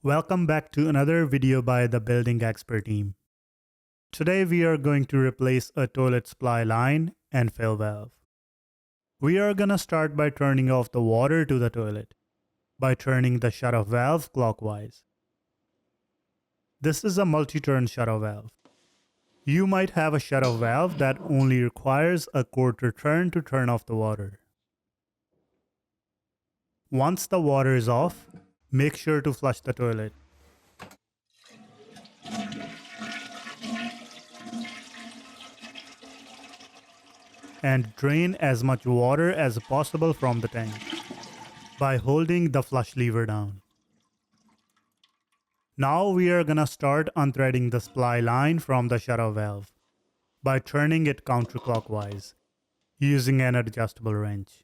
Welcome back to another video by the Building Expert team. Today we are going to replace a toilet supply line and fill valve. We are gonna start by turning off the water to the toilet by turning the shutoff valve clockwise. This is a multi-turn shutoff valve. You might have a shutoff valve that only requires a quarter turn to turn off the water. Once the water is off, make sure to flush the toilet. And drain as much water as possible from the tank by holding the flush lever down. Now we are gonna start unthreading the supply line from the shutoff valve by turning it counterclockwise using an adjustable wrench.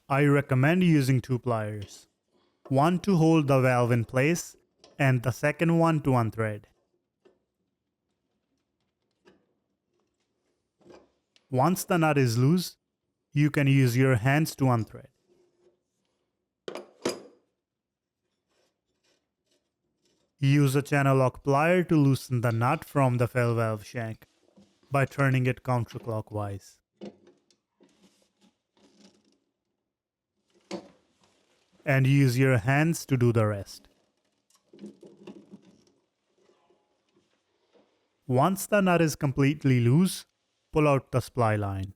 I recommend using two pliers, one to hold the valve in place and the second one to unthread. Once the nut is loose, you can use your hands to unthread. Use a channel lock plier to loosen the nut from the fill valve shank by turning it counterclockwise. And use your hands to do the rest. Once the nut is completely loose, pull out the supply line.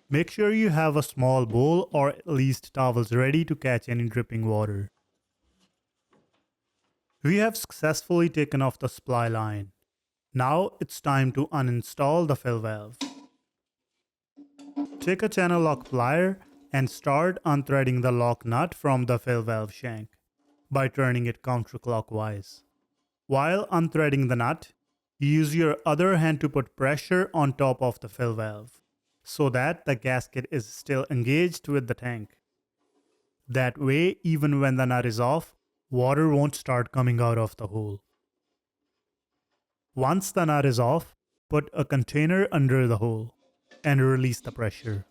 Make sure you have a small bowl or at least towels ready to catch any dripping water. We have successfully taken off the supply line. Now it's time to uninstall the fill valve. Take a channel lock plier and start unthreading the lock nut from the fill valve shank by turning it counterclockwise. While unthreading the nut, use your other hand to put pressure on top of the fill valve so that the gasket is still engaged with the tank. That way, even when the nut is off, water won't start coming out of the hole. Once the nut is off, put a container under the hole and release the pressure.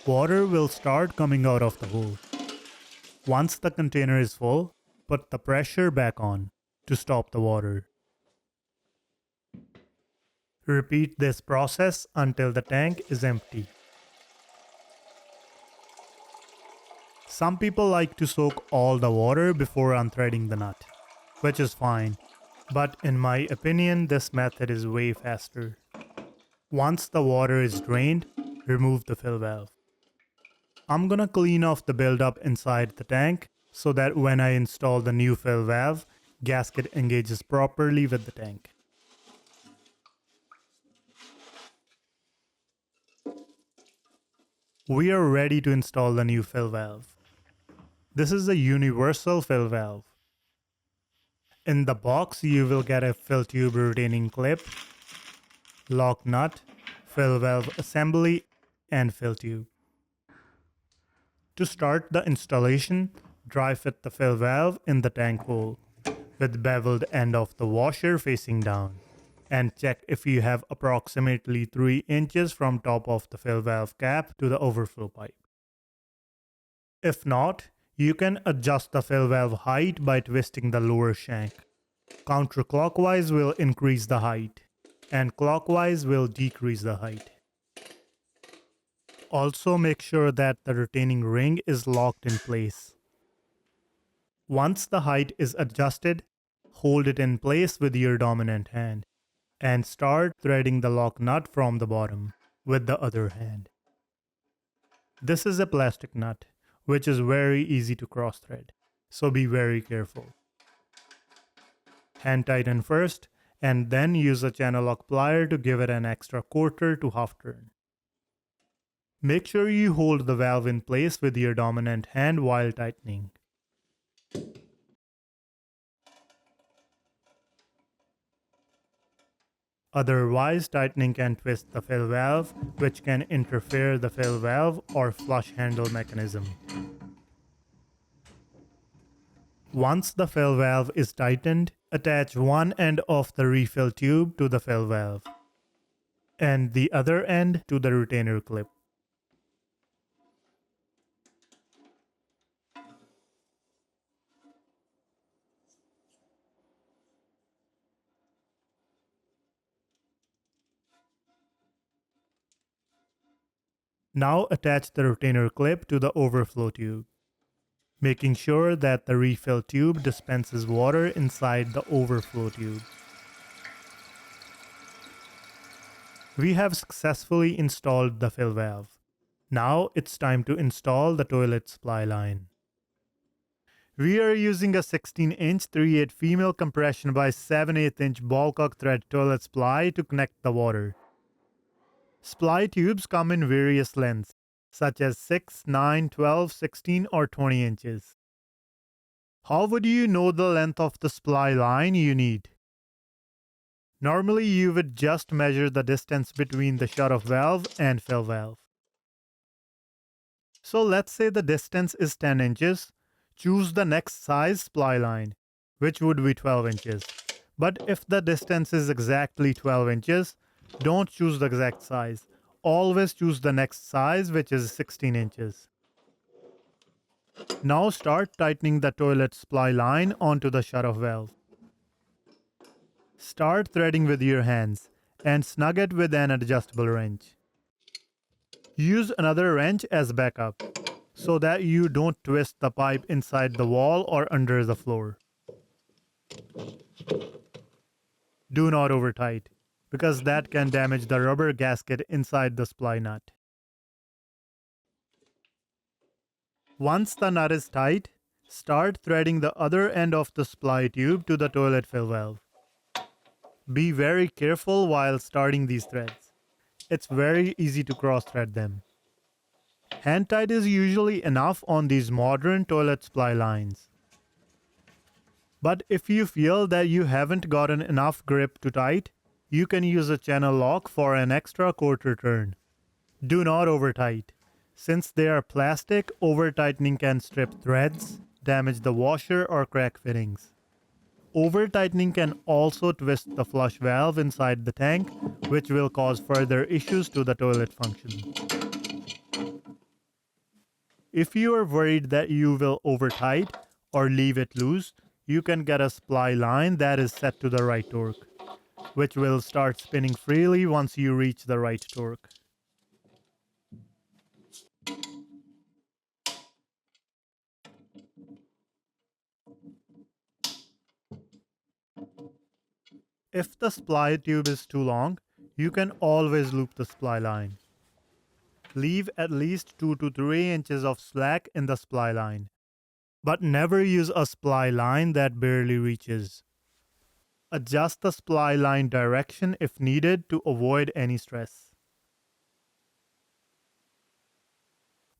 Water will start coming out of the hole. Once the container is full, put the pressure back on to stop the water. Repeat this process until the tank is empty. Some people like to soak all the water before unthreading the nut, which is fine, but in my opinion this method is way faster. Once the water is drained, remove the fill valve. I'm gonna clean off the buildup inside the tank so that when I install the new fill valve, gasket engages properly with the tank. We are ready to install the new fill valve. This is a universal fill valve. In the box, you will get a fill tube retaining clip, lock nut, fill valve assembly, and fill tube. To start the installation, dry fit the fill valve in the tank hole with beveled end of the washer facing down, and check if you have approximately 3 inches from top of the fill valve cap to the overflow pipe. If not, you can adjust the fill valve height by twisting the lower shank. Counterclockwise will increase the height, and clockwise will decrease the height. Also make sure that the retaining ring is locked in place. Once the height is adjusted, hold it in place with your dominant hand and start threading the lock nut from the bottom with the other hand. This is a plastic nut, which is very easy to cross thread, so be very careful. Hand tighten first and then use a channel lock plier to give it an extra quarter to half turn. Make sure you hold the valve in place with your dominant hand while tightening. Otherwise, tightening can twist the fill valve, which can interfere the fill valve or flush handle mechanism. Once the fill valve is tightened, attach one end of the refill tube to the fill valve and the other end to the retainer clip. Now attach the retainer clip to the overflow tube, making sure that the refill tube dispenses water inside the overflow tube. We have successfully installed the fill valve. Now it's time to install the toilet supply line. We are using a 16-inch 3/8 female compression by 7/8 inch ball cock thread toilet supply to connect the water. Supply tubes come in various lengths, such as 6, 9, 12, 16, or 20 inches. How would you know the length of the supply line you need? Normally, you would just measure the distance between the shut-off valve and fill valve. So let's say the distance is 10 inches. Choose the next size supply line, which would be 12 inches. But if the distance is exactly 12 inches, don't choose the exact size. Always choose the next size, which is 16 inches. Now start tightening the toilet supply line onto the shut-off valve. Start threading with your hands and snug it with an adjustable wrench. Use another wrench as backup so that you don't twist the pipe inside the wall or under the floor. Do not over tight, because that can damage the rubber gasket inside the supply nut. Once the nut is tight, start threading the other end of the supply tube to the toilet fill valve. Be very careful while starting these threads. It's very easy to cross-thread them. Hand tight is usually enough on these modern toilet supply lines. But if you feel that you haven't gotten enough grip to tight, you can use a channel lock for an extra quarter turn. Do not over tight. Since they are plastic, over tightening can strip threads, damage the washer, or crack fittings. Over tightening can also twist the flush valve inside the tank, which will cause further issues to the toilet function. If you are worried that you will over tight or leave it loose, you can get a supply line that is set to the right torque, which will start spinning freely once you reach the right torque. If the supply tube is too long, you can always loop the supply line. Leave at least 2 to 3 inches of slack in the supply line, but never use a supply line that barely reaches. Adjust the supply line direction if needed to avoid any stress.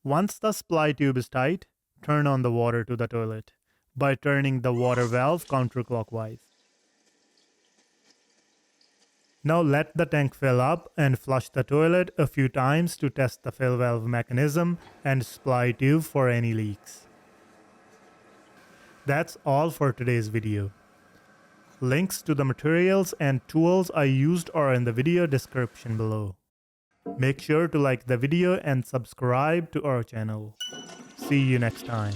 Once the supply tube is tight, turn on the water to the toilet by turning the water valve counterclockwise. Now let the tank fill up and flush the toilet a few times to test the fill valve mechanism and supply tube for any leaks. That's all for today's video. Links to the materials and tools I used are in the video description below. Make sure to like the video and subscribe to our channel. See you next time.